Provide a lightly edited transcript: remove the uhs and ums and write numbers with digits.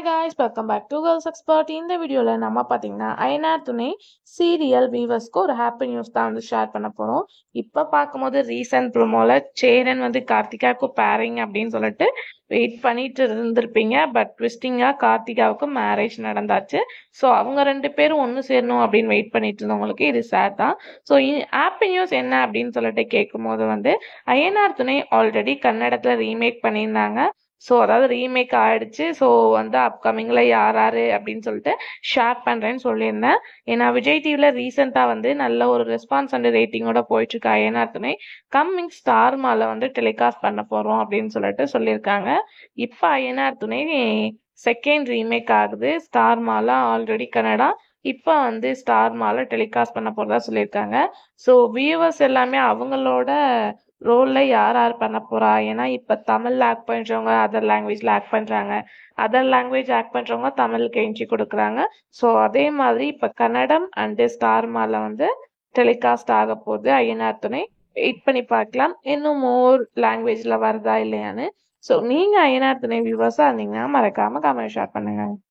Hi guys, welcome back to girls expert. இந்த வீடியோவில் நம்ம பார்த்தீங்கன்னா அயனார் துணை சீரியல் வியூவர்ஸ்க்கு ஒரு ஹாப்பி நியூஸ் தான் வந்து ஷேர் பண்ண போகிறோம். இப்போ பார்க்கும்போது ரீசன்ட் ப்ரோமோவில் சேரன் வந்து கார்த்திகாவுக்கு பேரிங் அப்படின்னு சொல்லிட்டு வெயிட் பண்ணிட்டு இருந்திருப்பீங்க. பட் ட்விஸ்டிங்காக கார்த்திகாவுக்கு மேரேஜ் நடந்தாச்சு. ஸோ அவங்க ரெண்டு பேரும் ஒன்று சேரணும் அப்படின்னு வெயிட் பண்ணிட்டு இருந்தவங்களுக்கு இது சேட் தான். ஸோ ஹாப்பி நியூஸ் என்ன அப்படின்னு சொல்லிட்டு கேட்கும்போது வந்து அயனார் துணை ஆல்ரெடி கன்னடத்தில் ரீமேக் பண்ணியிருந்தாங்க. ஸோ அதாவது ரீமேக் ஆயிடுச்சு. ஸோ வந்து அப்கமிங்கில் யார் யார் அப்படின்னு சொல்லிட்டு ஷேர் பண்ணுறேன்னு சொல்லியிருந்தேன். ஏன்னா விஜய் டிவியில் ரீசெண்டாக வந்து நல்ல ஒரு ரெஸ்பான்ஸ் அண்ட் ரேட்டிங்கோட போயிட்டுருக்கு அயனார் துணை. கம்மிங் ஸ்டார் மால வந்து டெலிகாஸ்ட் பண்ண போகிறோம் அப்படின்னு சொல்லிட்டு சொல்லியிருக்காங்க. இப்போ அயனார் துணை செகண்ட் ரீமேக் ஆகுது. ஸ்டார் மாலா ஆல்ரெடி கன்னடா, இப்போ வந்து ஸ்டார் மால டெலிகாஸ்ட் பண்ண போகிறதா சொல்லியிருக்காங்க. ஸோ வியூவர்ஸ் எல்லாமே அவங்களோட ரோலில் யார் யார் பண்ண போகிறா, ஏன்னா இப்போ தமிழில் ஆக்ட் பண்ணுறவங்க அதர் லாங்குவேஜில் ஆக்ட் பண்ணுறாங்க, அதர் லாங்குவேஜ் ஆக்ட் பண்ணுறவங்க தமிழுக்கு என்ட்ரி கொடுக்குறாங்க. ஸோ அதே மாதிரி இப்போ கன்னடம் அண்டு ஸ்டார் மால வந்து டெலிகாஸ்ட் ஆக போகுது அய்யனார் துணை. வெயிட் பண்ணி பார்க்கலாம் இன்னும் மோர் லாங்குவேஜில் வருதா இல்லையான்னு. ஸோ நீங்கள் அய்யனார் துணை வியூவர்ஸாக இருந்தீங்கன்னா மறக்காமல் கமெண்ட் ஷேர் பண்ணுங்கள்.